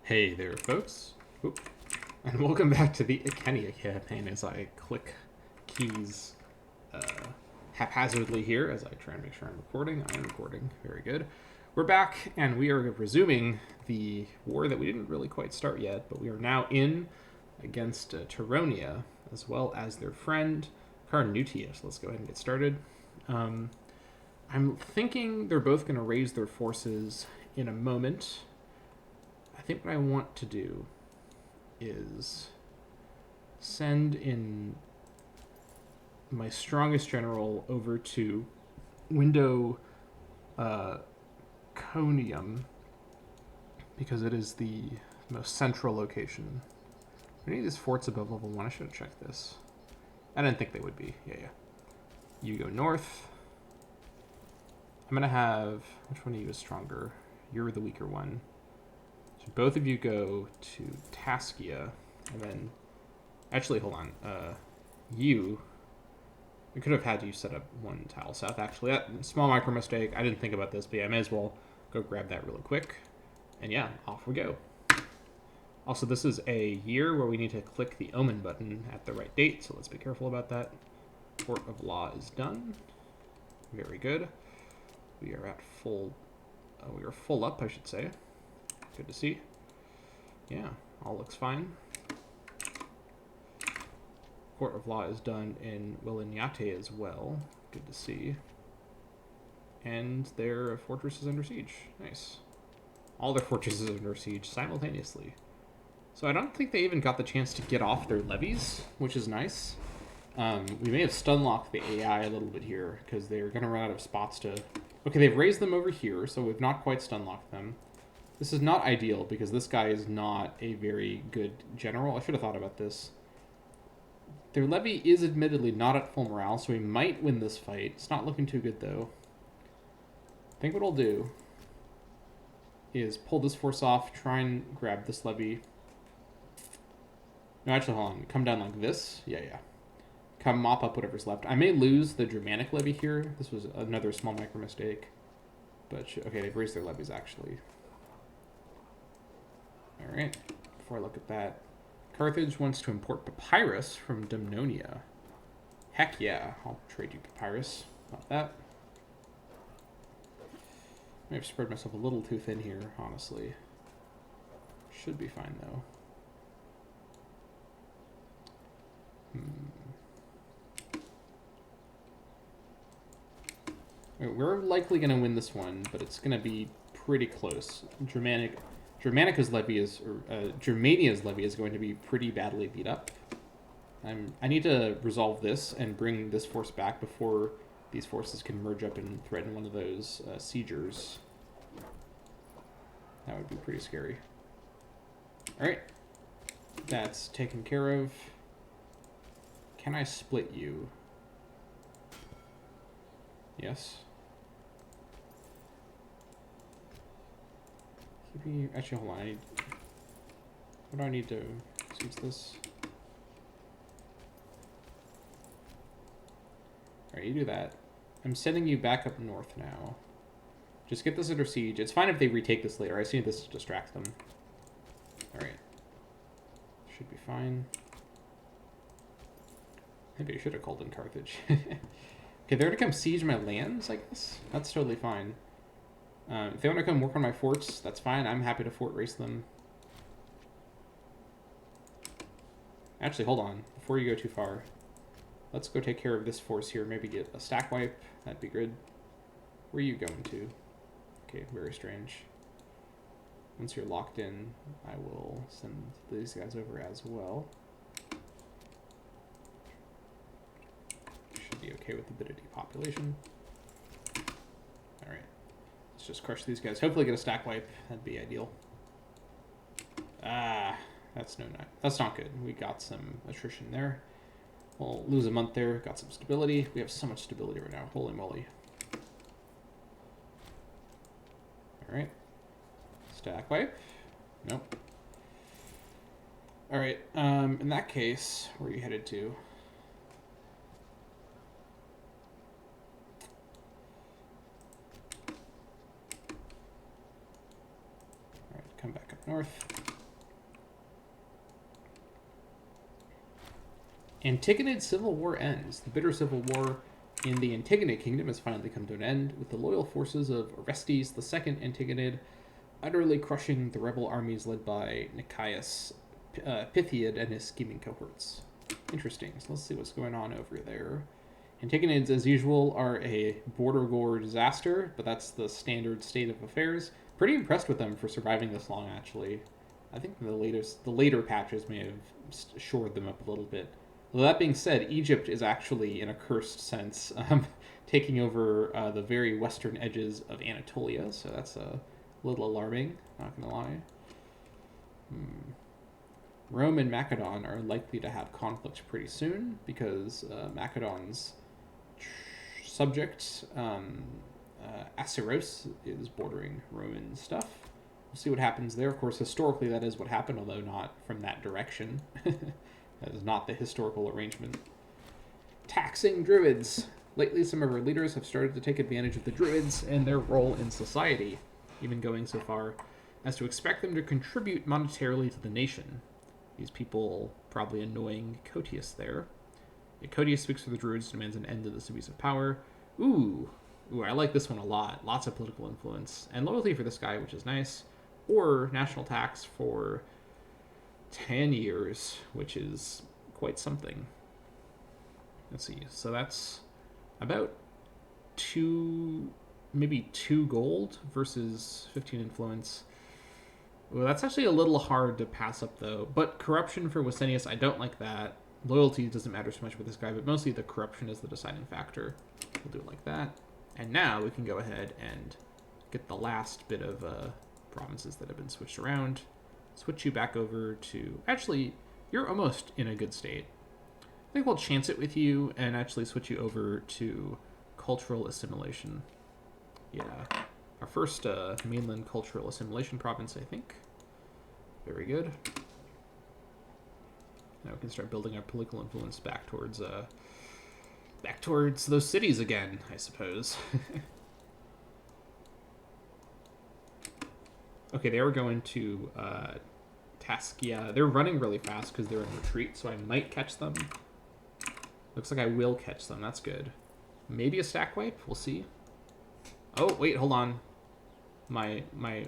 Hey there, folks. Oop. And welcome back to the Icenia campaign as I click keys haphazardly here as I try and make sure I'm recording. I am recording. Very good. We're back, and we are resuming the war that we didn't really quite start yet, but we are now in against Tyronia, as well as their friend Carnutia. So let's go ahead and get started. I'm thinking they're both going to raise their forces in a moment. I think what I want to do is send in my strongest general over to Window Conium because it is the most central location. Are any of these forts above level 1? I should have checked this. I didn't think they would be. Yeah. You go north. I'm going to have... Which one of you is stronger? You're the weaker one. So both of you go to Taskia, and then... Actually, hold on. You... We could have had you set up one tile south, actually. That small micro mistake. I didn't think about this, but yeah, I may as well go grab that really quick. And yeah, off we go. Also, this is a year where we need to click the Omen button at the right date, so let's be careful about that. Court of Law is done. Very good. We are at full... we are full up, I should say. Good to see. Yeah, all looks fine. Court of Law is done in Williniate as well. Good to see. And their fortress is under siege. Nice. All their fortresses are under siege simultaneously. So I don't think they even got the chance to get off their levies, which is nice. We may have stun-locked the AI a little bit here, because they're going to run out of spots to... Okay, they've raised them over here, so we've not quite stun-locked them. This is not ideal, because this guy is not a very good general. I should have thought about this. Their levy is admittedly not at full morale, so we might win this fight. It's not looking too good, though. I think what I'll do is pull this force off, try and grab this levy. No, actually, hold on. Come down like this. Yeah. Come mop up whatever's left. I may lose the Germanic levy here. This was another small micro mistake. But, okay, they've raised their levies, actually. Alright, before I look at that. Carthage wants to import papyrus from Dumnonia. Heck yeah, I'll trade you papyrus. About that. I may have spread myself a little too thin here, honestly. Should be fine, though. We're likely going to win this one, but it's going to be pretty close. Germanica's levy is, Germania's levy is going to be pretty badly beat up. I need to resolve this and bring this force back before these forces can merge up and threaten one of those siegers. That would be pretty scary. Alright. That's taken care of. Can I split you? Yes. Actually, hold on. What do I need to use this? Alright, you do that. I'm sending you back up north now. Just get this under siege. It's fine if they retake this later. I see this to distract them. Alright. Should be fine. Maybe I should have called in Carthage. Okay, they're going to come siege my lands, I guess? That's totally fine. If they want to come work on my forts, that's fine. I'm happy to fort race them. Actually, hold on. Before you go too far, let's go take care of this force here. Maybe get a stack wipe. That'd be good. Where are you going to? Okay, very strange. Once you're locked in, I will send these guys over as well. Should be okay with the bit of depopulation. Alright. Let's just crush these guys. Hopefully get a stack wipe. That'd be ideal. That's not good. We got some attrition there. We'll lose a month there. Got some stability. We have so much stability right now. Holy moly. Alright. Stack wipe. Nope. Alright. In that case, where are you headed to? Alright, come back up north. Antigonid civil war ends. The bitter civil war in the Antigonid kingdom has finally come to an end, with the loyal forces of Orestes II Antigonid utterly crushing the rebel armies led by Nicaeus Pythiad and his scheming cohorts. Interesting. So let's see what's going on over there. Antagonids, as usual, are a border gore disaster, but that's the standard state of affairs. Pretty impressed with them for surviving this long, actually. I think the later patches may have shored them up a little bit. Well, that being said, Egypt is actually, in a cursed sense, taking over the very western edges of Anatolia, so that's a little alarming, not gonna lie. Rome and Macedon are likely to have conflicts pretty soon because Macedon's subject, Asyros, is bordering Roman stuff. We'll see what happens there. Of course, historically, that is what happened, although not from that direction. That is not the historical arrangement. Taxing Druids. Lately, some of our leaders have started to take advantage of the Druids and their role in society, even going so far as to expect them to contribute monetarily to the nation. These people probably annoying Cotius there. Cotius speaks for the Druids, demands an end to this abuse of power. Ooh, I like this one a lot. Lots of political influence. And loyalty for this guy, which is nice. Or national tax for 10 years, which is quite something. Let's see. So that's about maybe 2 gold versus 15 influence. Well, that's actually a little hard to pass up, though. But corruption for Wisenius, I don't like that. Loyalty doesn't matter so much with this guy, but mostly the corruption is the deciding factor. We'll do it like that. And now we can go ahead and get the last bit of provinces that have been switched around. Switch you back over to... Actually, you're almost in a good state. I think we'll chance it with you and actually switch you over to cultural assimilation. Yeah. Our first mainland cultural assimilation province, I think. Very good. Now we can start building our political influence back towards those cities again, I suppose. Okay, they were going to Taskia. They're running really fast because they're in retreat, so I might catch them. Looks like I will catch them. That's good. Maybe a stack wipe. We'll see. Oh, wait, hold on. My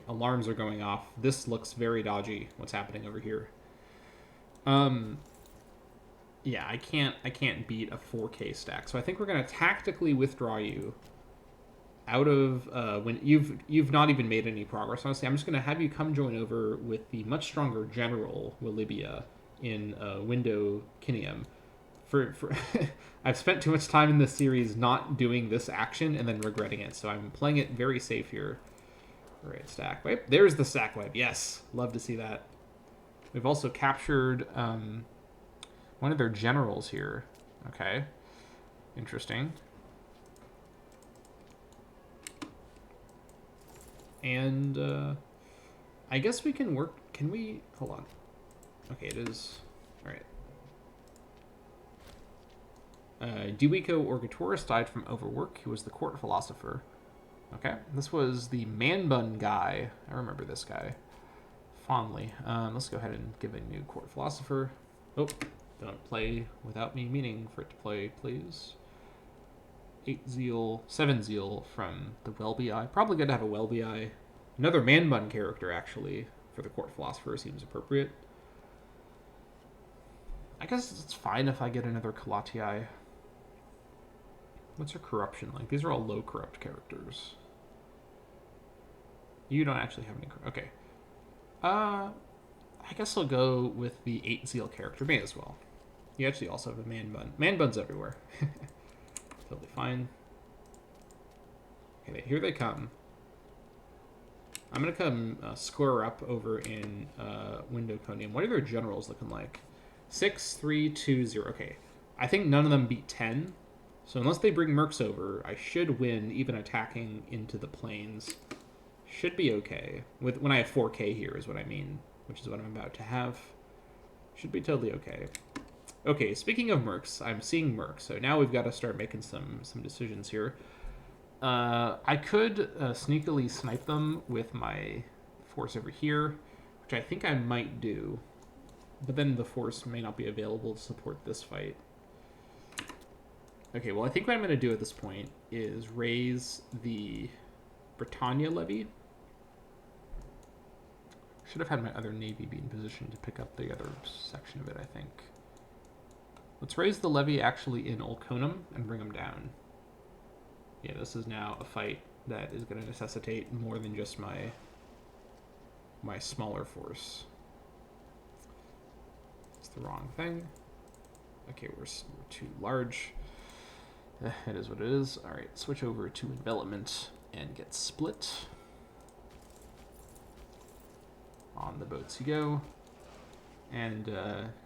alarms are going off. This looks very dodgy, what's happening over here. Yeah, I can't beat a 4K stack. So I think we're going to tactically withdraw you out of when you've not even made any progress. Honestly, I'm just going to have you come join over with the much stronger general Wilibia in Window Kinium. For I've spent too much time in this series not doing this action and then regretting it, so I'm playing it very safe here. All right, stack wipe. There's the stack wipe. Yes, love to see that. We've also captured one of their generals here. Okay, interesting. And I guess we can work. Can we? Hold on. Okay, it is. All right. Duico Orgatorus died from overwork. He was the court philosopher. Okay, this was the man bun guy. I remember this guy fondly. Let's go ahead and give a new court philosopher. Oh, don't play without me meaning for it to play, please. 7 zeal from the Welby Eye. Probably good to have a Welby Eye. Another man bun character, actually, for the court philosopher seems appropriate. I guess it's fine if I get another Kalatii. What's her corruption like? These are all low corrupt characters. You don't actually have any... Okay. I guess I'll go with the 8 zeal character. May as well. You actually also have a man bun. Man bun's everywhere. Totally fine. Okay, here they come. I'm going to come square up over in Window Conium. What are their generals looking like? 6, 3, 2, 0. Okay. I think none of them beat 10. So unless they bring mercs over, I should win even attacking into the plains. Should be okay. When I have 4K here is what I mean, which is what I'm about to have. Should be totally okay. Okay, speaking of mercs, I'm seeing mercs. So now we've got to start making some decisions here. I could sneakily snipe them with my force over here, which I think I might do. But then the force may not be available to support this fight. Okay, well, I think what I'm going to do at this point is raise the Britannia levy. Should have had my other navy be in position to pick up the other section of it, I think. Let's raise the levy actually in Ulconum and bring them down. Yeah, this is now a fight that is going to necessitate more than just my smaller force. It's the wrong thing. Okay, we're too large. It is what it is. All right, switch over to envelopment and get split. On the boats you go. And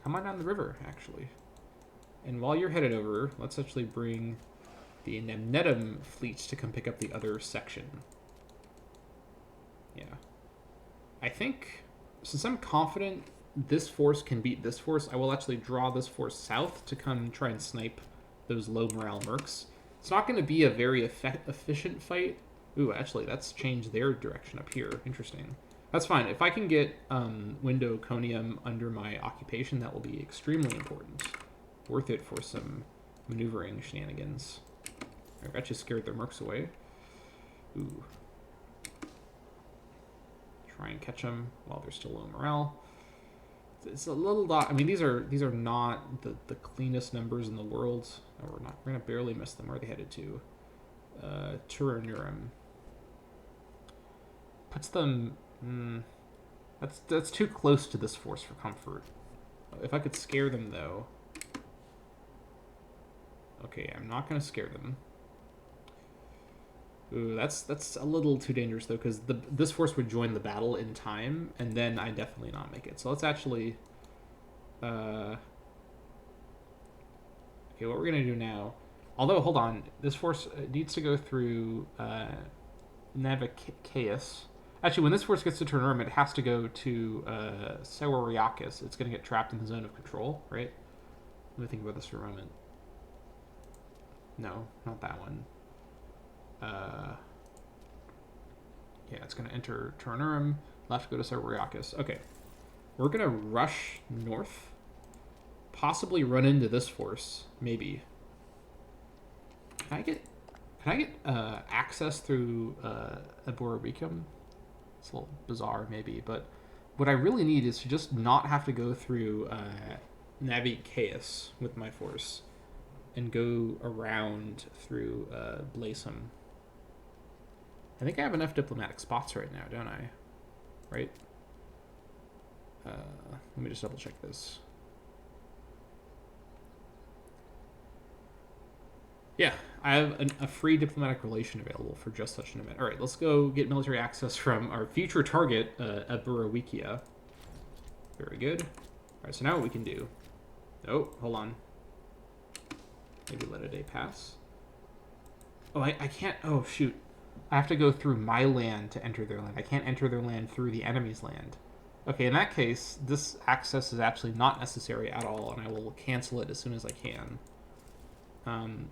come on down the river, actually. And while you're headed over, let's actually bring the Nemnetum fleets to come pick up the other section. Yeah. I think, since I'm confident this force can beat this force, I will actually draw this force south to come try and snipe those low morale mercs. It's not going to be a very efficient fight. Ooh, actually, that's changed their direction up here. Interesting. That's fine. If I can get Window Conium under my occupation, that will be extremely important. Worth it for some maneuvering shenanigans. I got you scared their mercs away. Ooh. Try and catch them while they're still low morale. It's a little dot. I mean, these are not the cleanest numbers in the world. Oh, we're gonna barely miss them. Where are they headed to? Turanurum. Puts them. That's too close to this force for comfort. If I could scare them though. Okay, I'm not gonna scare them. Ooh, that's a little too dangerous though, because this force would join the battle in time, and then I definitely not make it. So let's actually, okay, what we're gonna do now. Although, hold on, this force needs to go through Navicaeus. Actually, when this force gets to Turnurum, it has to go to Sewariakis. It's gonna get trapped in the zone of control, right? Let me think about this for a moment. No, not that one. Yeah, it's going to enter Turnurum, left go to Sewariakis. Okay, we're going to rush north, possibly run into this force, maybe. Can I get access through Eborabicum? It's a little bizarre, maybe, but what I really need is to just not have to go through Navicaeus with my force and go around through Blasum. I think I have enough diplomatic spots right now, don't I? Right? Let me just double check this. Yeah, I have a free diplomatic relation available for just such an event. All right, let's go get military access from our future target, Eburawikia. Very good. All right, so now what we can do. Oh, hold on. Maybe let a day pass. Oh, I can't. Oh, shoot. I have to go through my land to enter their land. I can't enter their land through the enemy's land. Okay, in that case, this access is actually not necessary at all, and I will cancel it as soon as I can.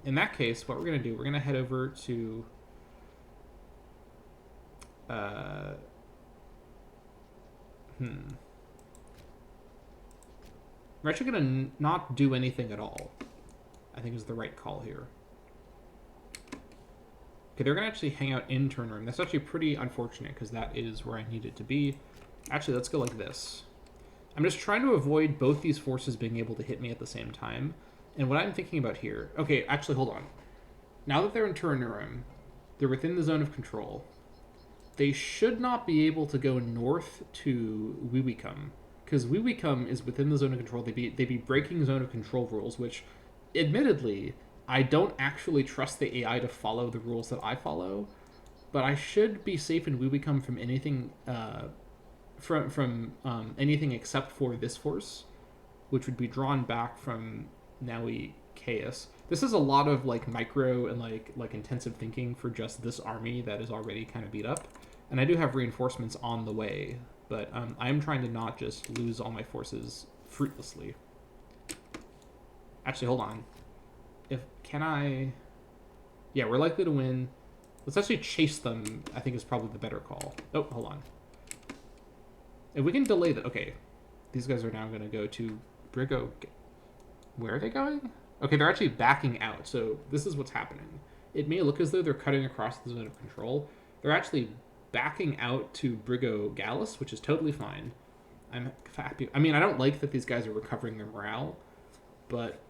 In that case, what we're going to do, we're going to head over to... We're actually going to not do anything at all. I think is the right call here. Okay, they're going to actually hang out in Turnurum. That's actually pretty unfortunate because that is where I need it to be. Actually, let's go like this. I'm just trying to avoid both these forces being able to hit me at the same time. And what I'm thinking about here... Okay, actually, hold on. Now that they're in Turnurum, they're within the zone of control. They should not be able to go north to Wiwicum, because Wiwicum is within the zone of control. They'd be breaking zone of control rules, which, admittedly, I don't actually trust the AI to follow the rules that I follow, but I should be safe in Wiwicum from anything anything except for this force, which would be drawn back from Naui Chaos. This is a lot of like micro and like intensive thinking for just this army that is already kind of beat up, and I do have reinforcements on the way, but I'm trying to not just lose all my forces fruitlessly. Actually, hold on. Can I... Yeah, we're likely to win. Let's actually chase them, I think is probably the better call. Oh, hold on. If we can delay the... Okay. These guys are now going to go to Brigo. Where are they going? Okay, they're actually backing out. So this is what's happening. It may look as though they're cutting across the zone of control. They're actually backing out to Brigo Gallus, which is totally fine. I'm happy. I mean, I don't like that these guys are recovering their morale, but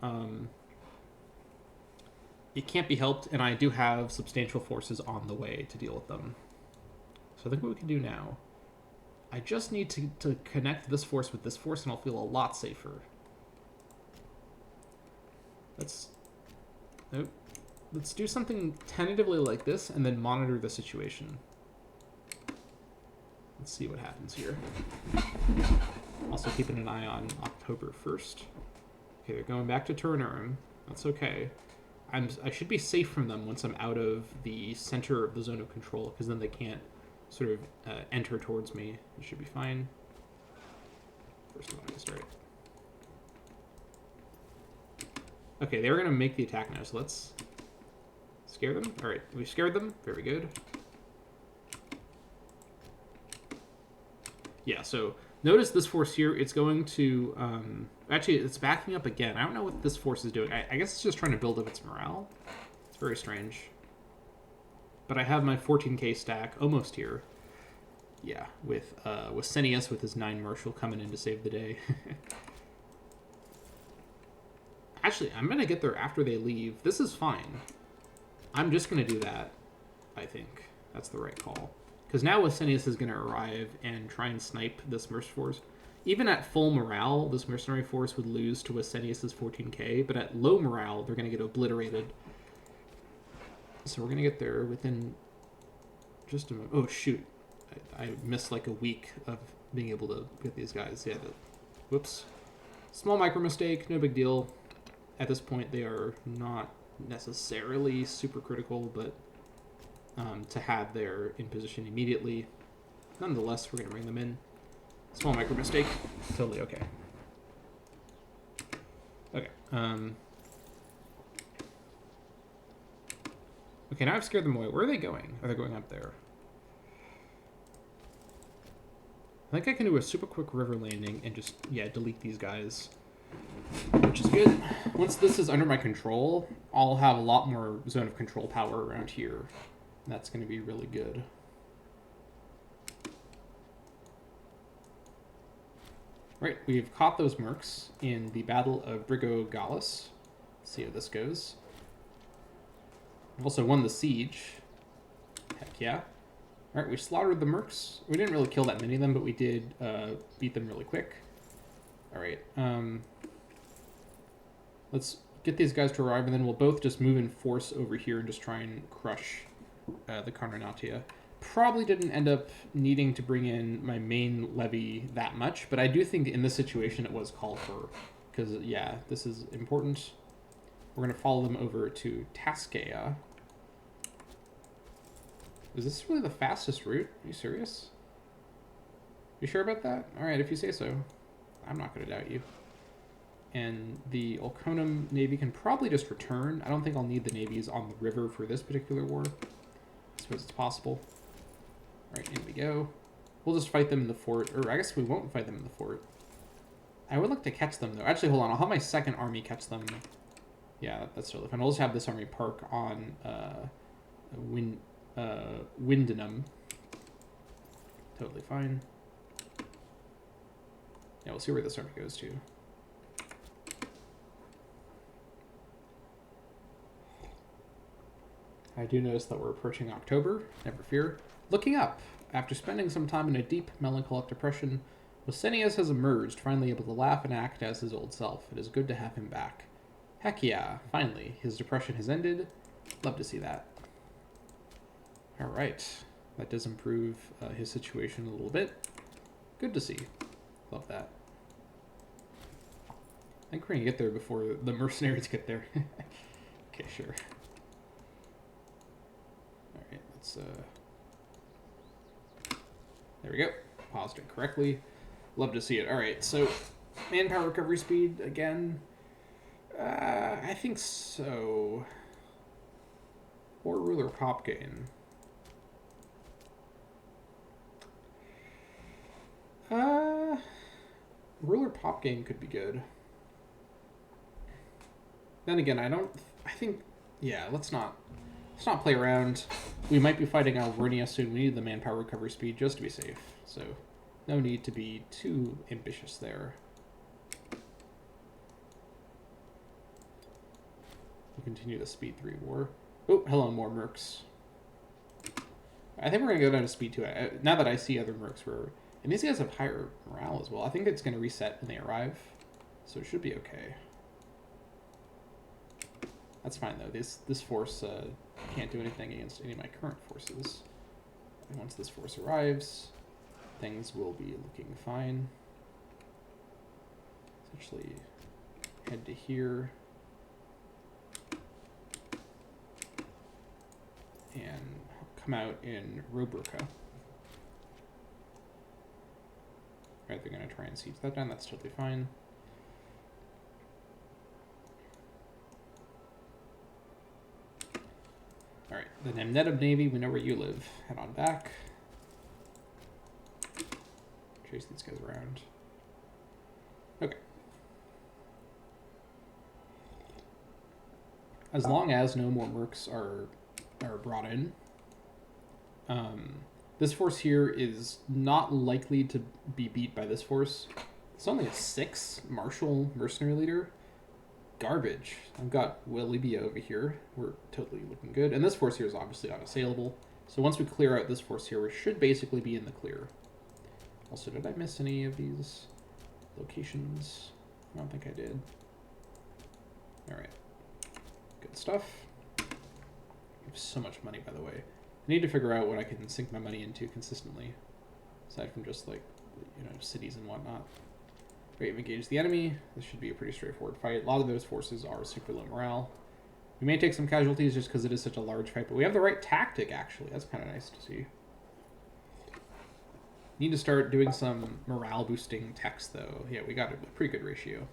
it can't be helped, and I do have substantial forces on the way to deal with them. So I think what we can do now, I just need to connect this force with this force, and I'll feel a lot safer. Let's do something tentatively like this, and then monitor the situation. Let's see what happens here. Also keeping an eye on October 1st. Okay, they're going back to Turnerum. That's okay. I should be safe from them once I'm out of the center of the zone of control, because then they can't sort of enter towards me. It should be fine. First one, I start. Okay, they were going to make the attack now, so let's scare them. All right, we scared them. Very good. Yeah, so notice this force here. It's going to... actually, it's backing up again. I don't know what this force is doing. I guess it's just trying to build up its morale. It's very strange. But I have my 14k stack almost here. Yeah, with Senius with his 9 Marshal coming in to save the day. Actually, I'm going to get there after they leave. This is fine. I'm just going to do that, I think. That's the right call. Because now Icenia is going to arrive and try and snipe this Merc force. Even at full morale, this Mercenary force would lose to Icenius's 14k, but at low morale, they're going to get obliterated. So we're going to get there within just a moment. Oh, shoot. I missed like a week of being able to get these guys. Yeah, whoops. Small micro mistake, no big deal. At this point, they are not necessarily super critical, but to have their in position immediately. Nonetheless, we're going to bring them in. Small micro mistake. Totally okay. Okay. Okay, now I've scared them away. Where are they going? Are they going up there? I think I can do a super quick river landing and just, yeah, delete these guys. Which is good. Once this is under my control, I'll have a lot more zone of control power around here. That's going to be really good. Right, we've caught those mercs in the Battle of Brigo Gallus. Let's see how this goes. We've also won the siege. Heck yeah. Alright, we slaughtered the mercs. We didn't really kill that many of them, but we did beat them really quick. Alright, let's get these guys to arrive, and then we'll both just move in force over here and just try and crush the Carnarnatia. Probably didn't end up needing to bring in my main levy that much, but I do think in this situation it was called for, because, yeah, this is important. We're going to follow them over to Taskeia. Is this really the fastest route? Are you serious? You sure about that? Alright, if you say so. I'm not going to doubt you. And the Ulconum Navy can probably just return. I don't think I'll need the navies on the river for this particular war. I suppose it's possible. Alright, in we go. We'll just fight them in the fort. Or I guess we won't fight them in the fort. I would like to catch them, though. Actually, hold on. I'll have my second army catch them. Yeah, that's totally fine. I'll just have this army park on Windenham. Totally fine. Yeah, we'll see where this army goes to. I do notice that we're approaching October. Never fear. Looking up. After spending some time in a deep, melancholic depression, Licinius has emerged, finally able to laugh and act as his old self. It is good to have him back. Heck yeah, finally. His depression has ended. Love to see that. Alright. That does improve his situation a little bit. Good to see. Love that. I think we're going to get there before the mercenaries get there. Okay, sure. Alright, let's... There we go. Paused it correctly. Love to see it. Alright, so manpower recovery speed again. I think so. Or ruler pop gain. Ruler pop gain could be good. Then again, I think, yeah, let's not play around. We might be fighting Alvernia soon. We need the manpower recovery speed just to be safe. So, no need to be too ambitious there. We'll continue the speed 3 war. Oh, hello, more mercs. I think we're going to go down to speed 2. Now that I see other mercs, and these guys have higher morale as well. I think it's going to reset when they arrive. So it should be okay. That's fine, though. This force can't do anything against any of my current forces. And once this force arrives, things will be looking fine. Essentially, head to here. And come out in Robrika. Right, they're going to try and siege that down. That's totally fine. Alright, the Nemnetum Navy, we know where you live. Head on back. Chase these guys around. Okay. As long as no more mercs are brought in, this force here is not likely to be beat by this force. It's only a 6 martial mercenary leader. Garbage. I've got Libya over here. We're totally looking good. And this force here is obviously unassailable. So once we clear out this force here, we should basically be in the clear. Also, did I miss any of these locations? I don't think I did. Alright. Good stuff. I have so much money, by the way. I need to figure out what I can sink my money into consistently. Aside from just, like, you know, cities and whatnot. Great, engage the enemy. This should be a pretty straightforward fight. A lot of those forces are super low morale. We may take some casualties just because it is such a large fight, but we have the right tactic, actually. That's kind of nice to see. Need to start doing some morale boosting text, though. Yeah, we got a pretty good ratio.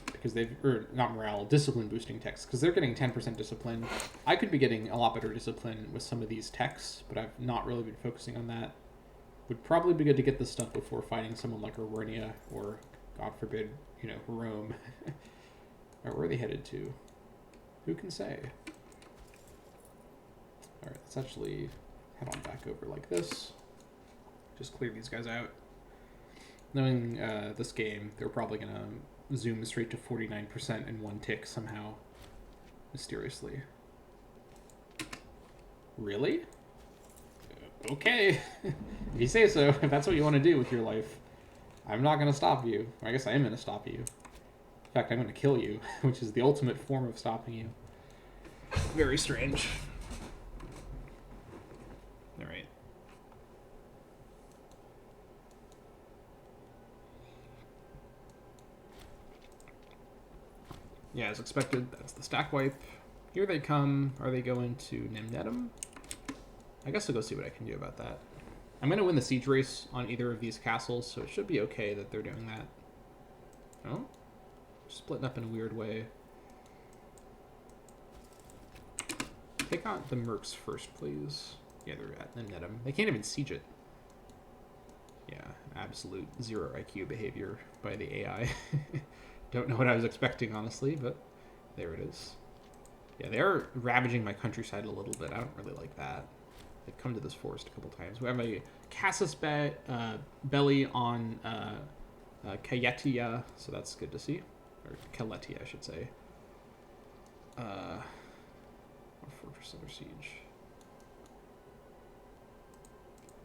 Because or not morale, discipline boosting techs, because they're getting 10% discipline. I could be getting a lot better discipline with some of these techs, but I've not really been focusing on that. Would probably be good to get this stuff before fighting someone like Auvernia or, God forbid, you know, Rome. Or where are they headed to? Who can say? Alright, let's actually head on back over like this. Just clear these guys out. Knowing this game, they're probably going to zoom straight to 49% in one tick somehow. Mysteriously. Really? Okay. If you say so, if that's what you want to do with your life, I'm not going to stop you. Or I guess I am going to stop you. In fact, I'm going to kill you, which is the ultimate form of stopping you. Very strange. Alright. Yeah, as expected, that's the stack wipe. Here they come. Are they going to Nemnetum? I guess I'll go see what I can do about that. I'm going to win the siege race on either of these castles, so it should be okay that they're doing that. Oh? Splitting up in a weird way. Take out the mercs first, please. Yeah, they're at Nemnetum. They can't even siege it. Yeah, absolute 0 IQ behavior by the AI. Don't know what I was expecting, honestly, but there it is. Yeah, they are ravaging my countryside a little bit. I don't really like that. They've come to this forest a couple times. We have a Cassis belly on Kayetia, so that's good to see. Or Kaletia, I should say. Fortress under siege.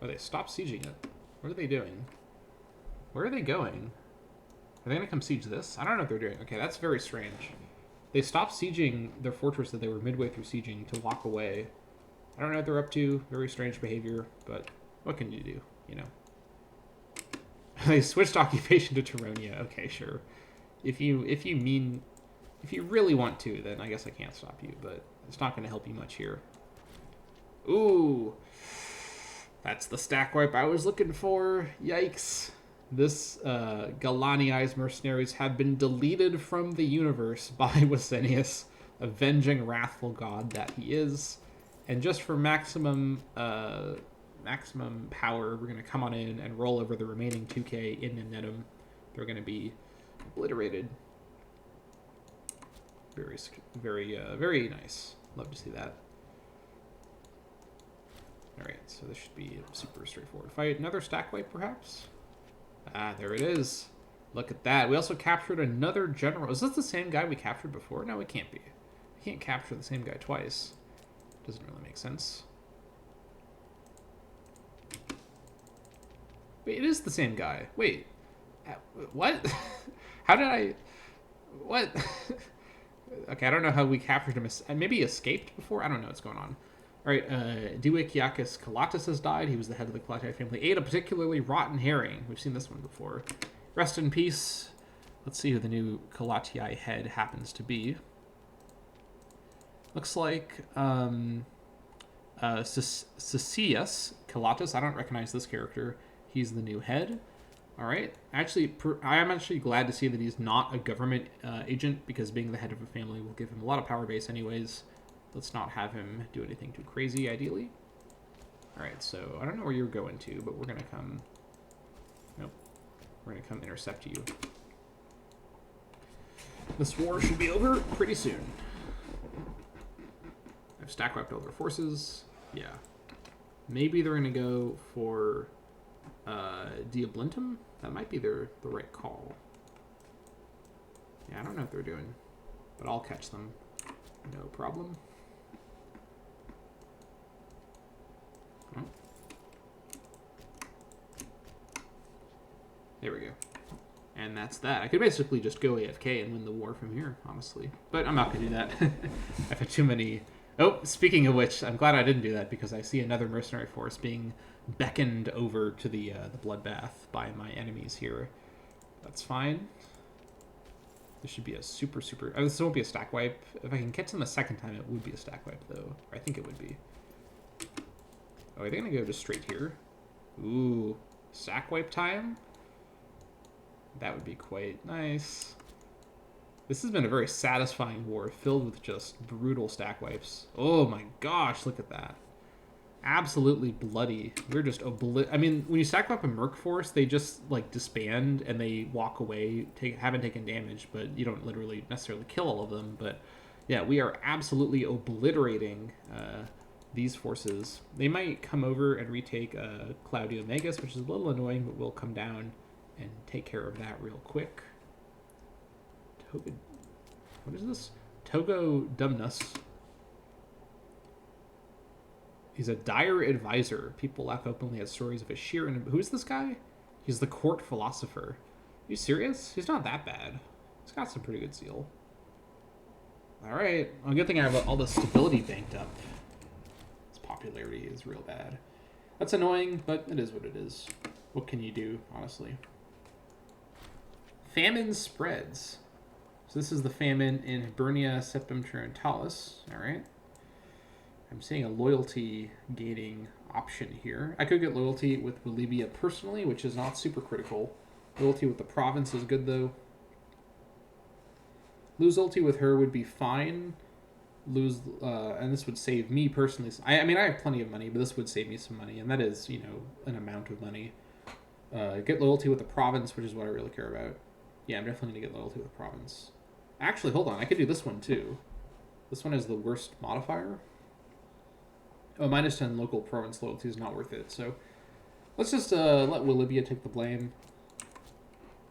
Oh, they stopped sieging it. What are they doing? Where are they going? Are they going to come siege this? I don't know what they're doing. Okay, that's very strange. They stopped sieging their fortress that they were midway through sieging to walk away. I don't know what they're up to. Very strange behavior, but what can you do, you know? They switched occupation to Tyronia. Okay, sure. If you really want to, then I guess I can't stop you, but it's not going to help you much here. Ooh. That's the stack wipe I was looking for. Yikes. This Galania's mercenaries have been deleted from the universe by Icenia, avenging wrathful god that he is. And just for maximum power, we're going to come on in and roll over the remaining 2k in Nemnetum. They're going to be obliterated. Very nice. Love to see that. Alright, so this should be a super straightforward fight. Another stack wipe, perhaps? Ah, there it is. Look at that. We also captured another general. Is this the same guy we captured before? No, it can't be. We can't capture the same guy twice. Doesn't really make sense. Wait, it is the same guy. Wait. What? How did I... What? Okay, I don't know how we captured him. Maybe he escaped before? I don't know what's going on. Alright, Diwikiakis Kalatis has died. He was the head of the Kalatai family. Ate a particularly rotten herring. We've seen this one before. Rest in peace. Let's see who the new Kalatai head happens to be. Looks like Cecius Kalatis. I don't recognize this character. He's the new head. Alright. Actually, I am actually glad to see that he's not a government agent, because being the head of a family will give him a lot of power base anyways. Let's not have him do anything too crazy, ideally. Alright, so I don't know where you're going to, but we're going to come... Nope. We're going to come intercept you. This war should be over pretty soon. I've stack wiped all their forces. Yeah. Maybe they're going to go for Diablintum? That might be the right call. Yeah, I don't know what they're doing, but I'll catch them. No problem. Oh. There we go. And that's that. I could basically just go AFK and win the war from here, honestly. But I'm not going to do that. I've had too many... Oh, speaking of which, I'm glad I didn't do that, because I see another mercenary force being beckoned over to the bloodbath by my enemies here. That's fine. This should be a super... Oh, this won't be a stack wipe. If I can catch them a second time, it would be a stack wipe, though. I think it would be. Oh, are they going to go just straight here? Ooh, stack wipe time? That would be quite nice. This has been a very satisfying war, filled with just brutal stack wipes. Oh my gosh, look at that. Absolutely bloody. We're just I mean, when you stack up a merc force, they just like disband and they walk away, haven't taken damage, but you don't literally necessarily kill all of them. But yeah, we are absolutely obliterating these forces. They might come over and retake Claudio Magus, which is a little annoying, but we'll come down and take care of that real quick. What is this? Togo Dumnus. He's a dire advisor. People laugh openly at stories of his sheer... Who's this guy? He's the court philosopher. Are you serious? He's not that bad. He's got some pretty good zeal. Alright. Well, good thing I have all the stability banked up. His popularity is real bad. That's annoying, but it is what it is. What can you do, honestly? Famine spreads. So this is the famine in Hibernia Septemtriontalis. Alright. I'm seeing a loyalty gaining option here. I could get loyalty with Bolivia personally, which is not super critical. Loyalty with the province is good, though. Lose loyalty with her would be fine. And this would save me personally. I mean, I have plenty of money, but this would save me some money, and that is, you know, an amount of money. Get loyalty with the province, which is what I really care about. Yeah, I'm definitely going to get loyalty with the province. Actually, hold on. I could do this one, too. This one is the worst modifier. Oh, minus 10 local province loyalty is not worth it. So let's just let Wilibia take the blame.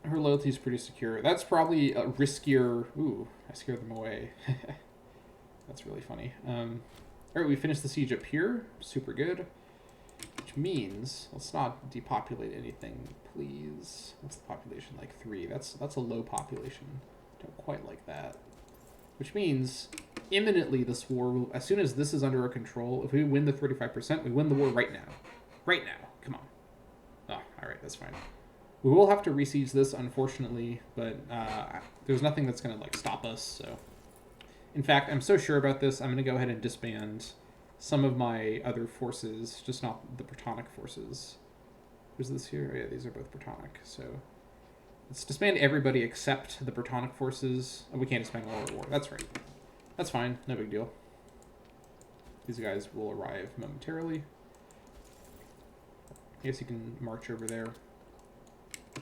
Her loyalty is pretty secure. That's probably a riskier... Ooh, I scared them away. That's really funny. All right, we finished the siege up here. Super good. Which means... Let's not depopulate anything, please. What's the population? Like 3. That's a low population. Don't quite like that. Which means... imminently this war will, as soon as this is under our control, if we win the 35%, we win the war right now. Right now. Come on. Oh, alright, that's fine. We will have to re-siege this, unfortunately, but there's nothing that's going to like stop us, so... In fact, I'm so sure about this, I'm going to go ahead and disband some of my other forces, just not the Bretonic forces. Who's this here? Oh, yeah, these are both Bretonic, so... Let's disband everybody except the Bretonic forces. Oh, we can't disband all the war. That's right. That's fine. No big deal. These guys will arrive momentarily. I guess you can march over there.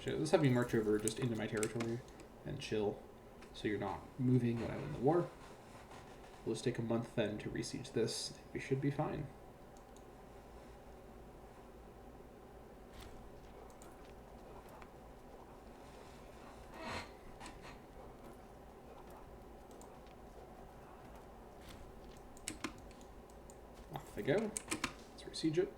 Let's have you march over just into my territory and chill. so you're not moving when I win the war. We'll just take a month then to resiege this. We should be fine. Off they go. Let's resiege it.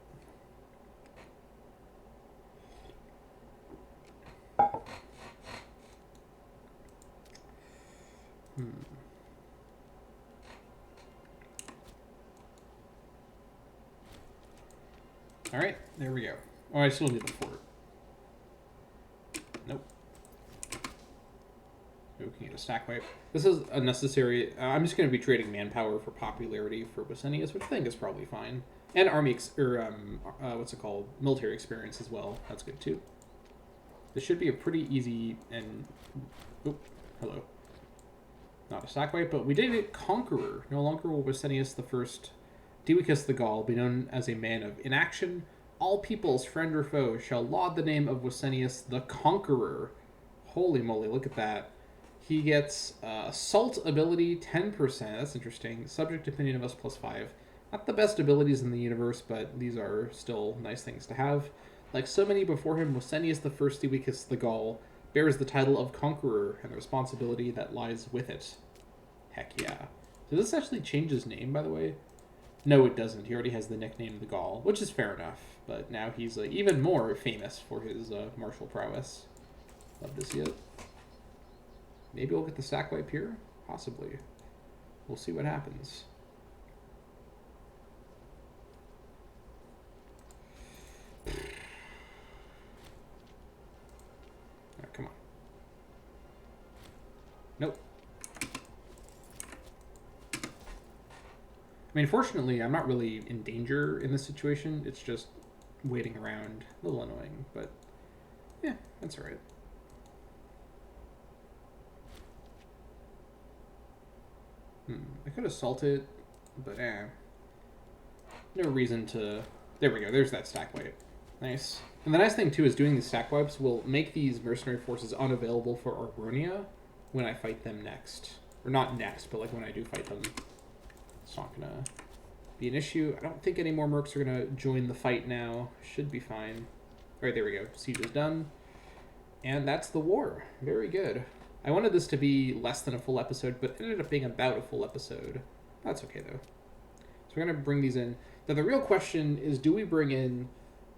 All right, there we go. Oh, I still need the fort. Nope. We can get a stack wipe. This is unnecessary. I'm just going to be trading manpower for popularity for Wisenius, which I think is probably fine. And army, what's it called? Military experience as well. That's good too. This should be a pretty easy and... Oop, hello. Not a stack wipe, but we did it Conqueror. No longer will Wisenius the First, Dewicus the Gaul, be known as a man of inaction. All peoples, friend or foe, shall laud the name of Wisenius the Conqueror. Holy moly, look at that. He gets assault ability 10%. That's interesting. Subject opinion of us +5. Not the best abilities in the universe, but these are still nice things to have. Like so many before him, Wisenius the First, Dewicus the Gaul bears the title of Conqueror and the responsibility that lies with it. Heck yeah. Does this actually change his name, by the way? No, it doesn't. He already has the nickname the Gaul, which is fair enough. But now he's even more famous for his martial prowess. Love to see it. Maybe we'll get the stack wipe here? Possibly. We'll see what happens. Oh, come on. Nope. I mean, fortunately, I'm not really in danger in this situation. It's just waiting around. A little annoying, but yeah, that's all right. I could assault it, but no reason to... There we go. There's that stack wipe. Nice. And the nice thing, too, is doing these stack wipes will make these mercenary forces unavailable for Argonia when I fight them next. Or not next, but like when I do fight them. It's not going to be an issue. I don't think any more mercs are going to join the fight now. Should be fine. All right, there we go. Siege is done. And that's the war. Very good. I wanted this to be less than a full episode, but it ended up being about a full episode. That's okay, though. So we're going to bring these in. Now, the real question is, do we bring in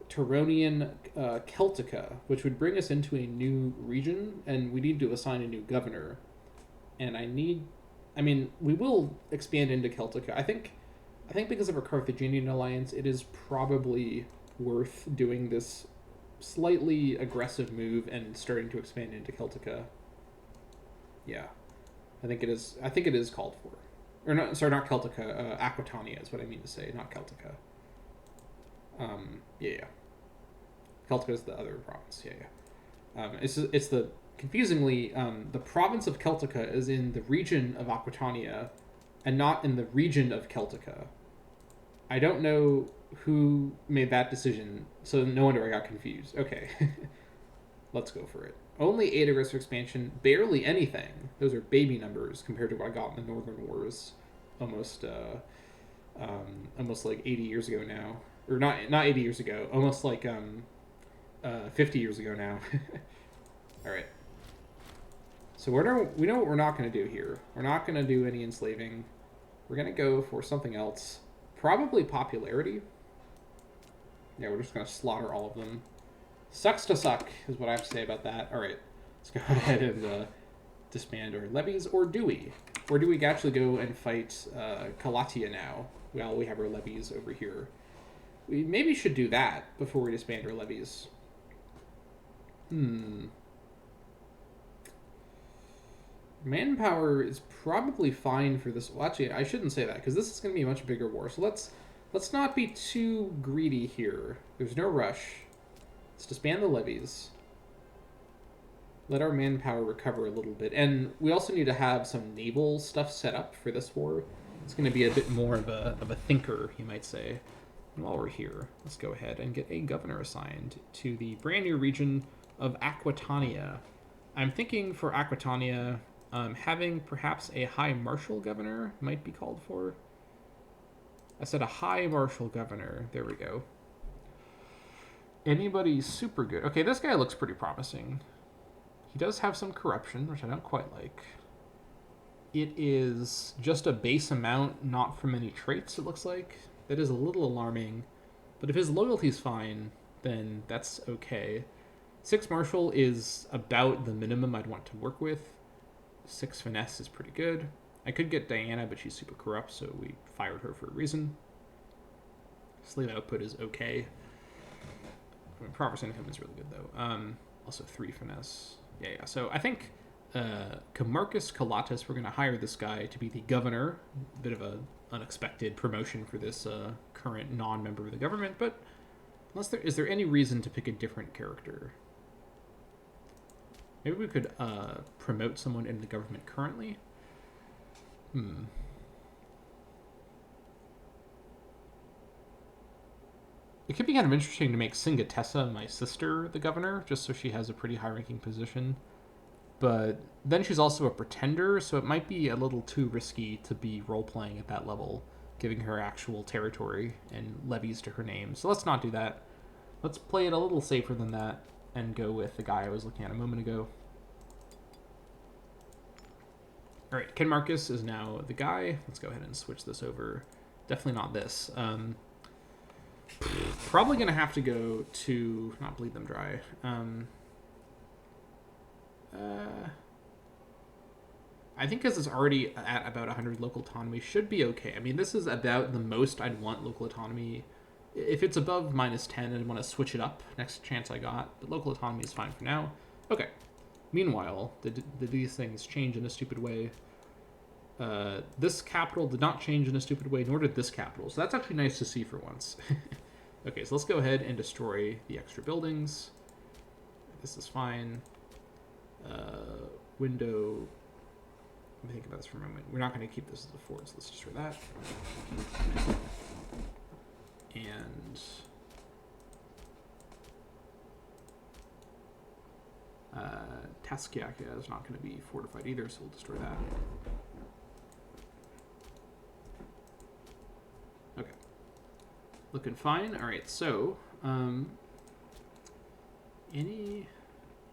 Turonian Celtica, which would bring us into a new region, and we need to assign a new governor. And we will expand into Celtica. I think because of our Carthaginian alliance, it is probably worth doing this slightly aggressive move and starting to expand into Celtica. Yeah, I think it is called for. Or not, sorry, not Celtica. Aquitania is what I mean to say, not Celtica. Yeah. Celtica is the other province. Yeah. It's the confusingly the province of Celtica is in the region of Aquitania, and not in the region of Celtica. I don't know who made that decision, so no wonder I got confused. Okay, let's go for it. Only 8 aggressive expansion, barely anything. Those are baby numbers compared to what I got in the Northern Wars, almost like 80 years ago now, or not 80 years ago, almost like 50 years ago now. All right. So we know what we're not going to do here. We're not going to do any enslaving. We're going to go for something else, probably popularity. Yeah, we're just going to slaughter all of them. Sucks to suck is what I have to say about that. All right, let's go ahead and disband our levies, or do we? Or do we actually go and fight Calatia now? Well, we have our levies over here. We maybe should do that before we disband our levies. Manpower is probably fine for this. Well, actually, I shouldn't say that, because this is going to be a much bigger war. So let's not be too greedy here. There's no rush. Let's disband the levies. Let our manpower recover a little bit. And we also need to have some naval stuff set up for this war. It's going to be a bit more of a thinker, you might say. And while we're here, let's go ahead and get a governor assigned to the brand new region of Aquitania. I'm thinking for Aquitania, Having perhaps a high marshal governor might be called for. I said a high marshal governor. There we go. Anybody super good? Okay, this guy looks pretty promising. He does have some corruption, which I don't quite like. It is just a base amount, not from any traits, it looks like. That is a little alarming. But if his loyalty's fine, then that's okay. 6 marshal is about the minimum I'd want to work with. 6 finesse is pretty good. I could get Diana, but she's super corrupt, so we fired her for a reason. Slave output is okay. I mean, progress income is really good, though. Also 3 finesse. Yeah. So I think Camarcus Calatus, we're going to hire this guy to be the governor. Bit of a unexpected promotion for this current non-member of the government, but is there any reason to pick a different character? Maybe we could promote someone in the government currently. It could be kind of interesting to make Singatessa, my sister, the governor, just so she has a pretty high-ranking position. But then she's also a pretender, so it might be a little too risky to be role-playing at that level, giving her actual territory and levies to her name. So let's not do that. Let's play it a little safer than that and go with the guy I was looking at a moment ago. All right, Ken Marcus is now the guy. Let's go ahead and switch this over. Definitely not this. Probably going to have to go to... not bleed them dry. I think because it's already at about 100 local autonomy, should be okay. I mean, this is about the most I'd want local autonomy. If it's above -10, I'd want to switch it up next chance I got. But local autonomy is fine for now. Okay. Meanwhile, did these things change in a stupid way? This capital did not change in a stupid way, nor did this capital. So that's actually nice to see for once. Okay, so let's go ahead and destroy the extra buildings. This is fine. Window. Let me think about this for a moment. We're not going to keep this as a fort, so let's destroy that. And Taskiakia is not going to be fortified either, so we'll destroy that. Okay. Looking fine. All right, so any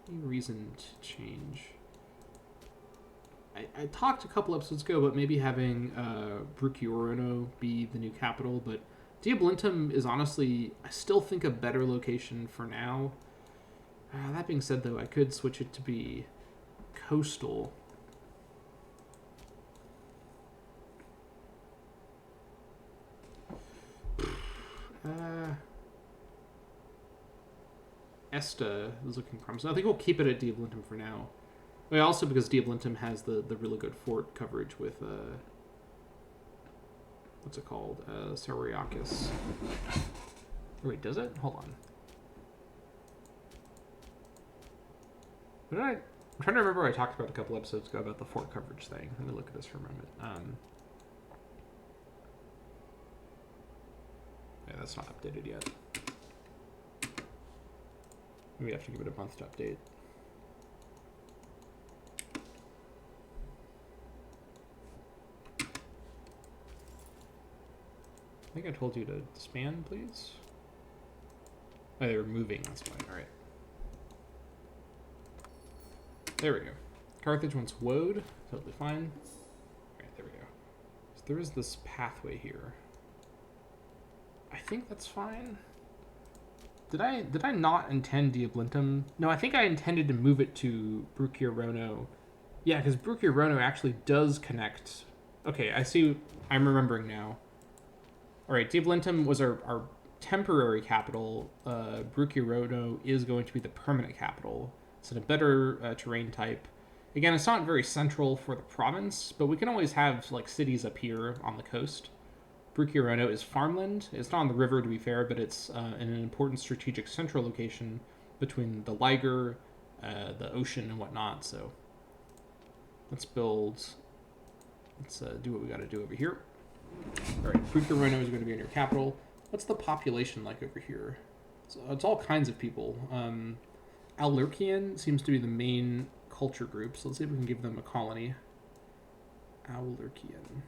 reason to change? I talked a couple episodes ago about maybe having Bruchiorano be the new capital, but Diablintum is honestly, I still think, a better location for now. That being said, though, I could switch it to be coastal. Esta is looking promising. I think we'll keep it at Diablintum for now. Well, also because Diablintum has the really good fort coverage with what's it called? Sauriakis. Oh, wait, does it? Hold on. I'm trying to remember what I talked about a couple episodes ago about the fort coverage thing. Let me look at this for a moment. Yeah, that's not updated yet. Maybe I have to give it a month to update. I think I told you to expand, please. Oh, they were moving, that's why. Alright. There we go. Carthage wants woad. Totally fine. Alright, there we go. So there is this pathway here. I think that's fine. Did I not intend Diablintum? No, I think I intended to move it to Bruchiorano. Yeah, because Bruchiorano actually does connect. Okay, I see. I'm remembering now. All right, Diablintum was our temporary capital. Bruchiorano is going to be the permanent capital. It's in a better terrain type. Again, it's not very central for the province, but we can always have like cities up here on the coast. Bruchiorano is farmland. It's not on the river, to be fair, but it's in an important strategic central location between the Liger, the ocean, and whatnot. So let's build. Let's do what we got to do over here. All right, Bruchiorano is going to be in your capital. What's the population like over here? So it's all kinds of people. Alurkian seems to be the main culture groups. Let's see if we can give them a colony. Aulerkian.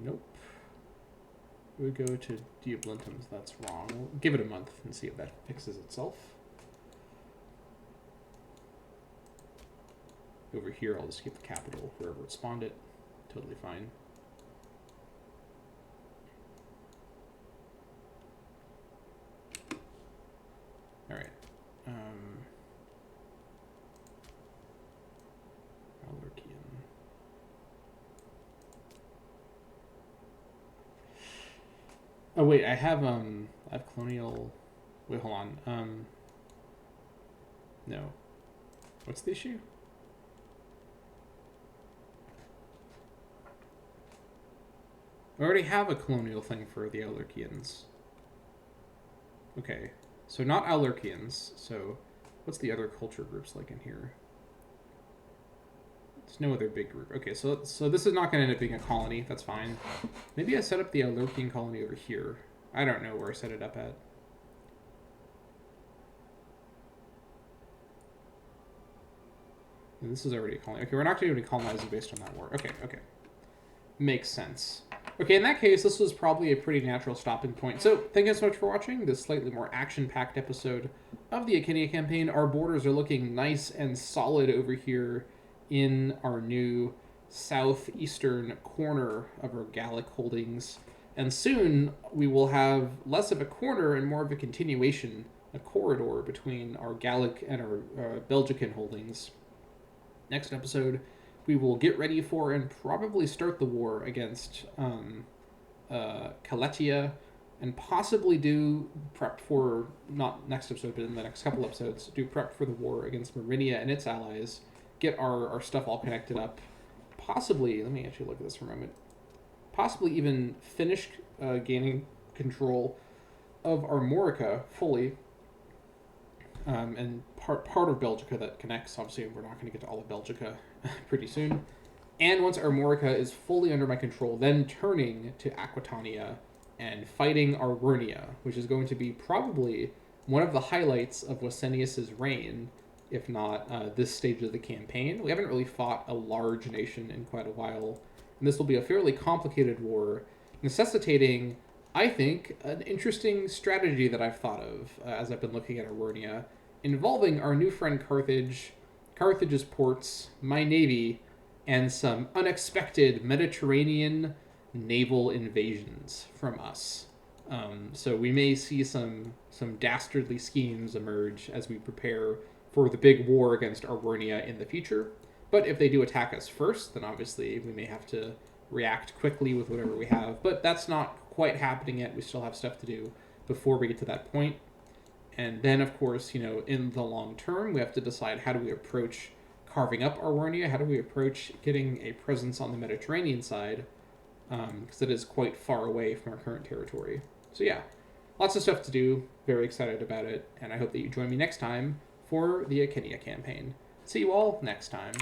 Nope. We go to Diablintums. That's wrong. We'll give it a month and see if that fixes itself. Over here, I'll just keep the capital wherever it spawned it. Totally fine. All right. Aulerkian. Oh wait, I have colonial. Wait, hold on. No. What's the issue? I already have a colonial thing for the Aulerkians. Okay, so not Aulerkians. So, what's the other culture groups like in here? There's no other big group. Okay, so this is not going to end up being a colony. That's fine. Maybe I set up the Aulerkian colony over here. I don't know where I set it up at. And this is already a colony. Okay, we're not going to be colonizing based on that war. Okay, okay. Makes sense. Okay, in that case, this was probably a pretty natural stopping point. So, thank you so much for watching this slightly more action-packed episode of the Icenia campaign. Our borders are looking nice and solid over here in our new southeastern corner of our Gallic holdings. And soon, we will have less of a corner and more of a continuation, a corridor between our Gallic and our Belgican holdings. Next episode, we will get ready for and probably start the war against Caletia, and possibly do prep for, not next episode, but in the next couple episodes, do prep for the war against Merinia and its allies, get our stuff all connected up, possibly, let me actually look at this for a moment, possibly even finish gaining control of Armorica fully, and part of Belgica that connects. Obviously, we're not going to get to all of Belgica pretty soon. And once Armorica is fully under my control, then turning to Aquitania and fighting Arvernia, which is going to be probably one of the highlights of Wasenius's reign, if not this stage of the campaign. We haven't really fought a large nation in quite a while, and this will be a fairly complicated war, necessitating, I think, an interesting strategy that I've thought of as I've been looking at Arvernia, involving our new friend Carthage, Carthage's ports, my navy, and some unexpected Mediterranean naval invasions from us. So we may see some dastardly schemes emerge as we prepare for the big war against Arvernia in the future. But if they do attack us first, then obviously we may have to react quickly with whatever we have. But that's not quite happening yet. We still have stuff to do before we get to that point. And then, of course, in the long term, we have to decide, how do we approach carving up Arvernia? How do we approach getting a presence on the Mediterranean side? Because it is quite far away from our current territory. So yeah, lots of stuff to do. Very excited about it. And I hope that you join me next time for the Icenia campaign. See you all next time.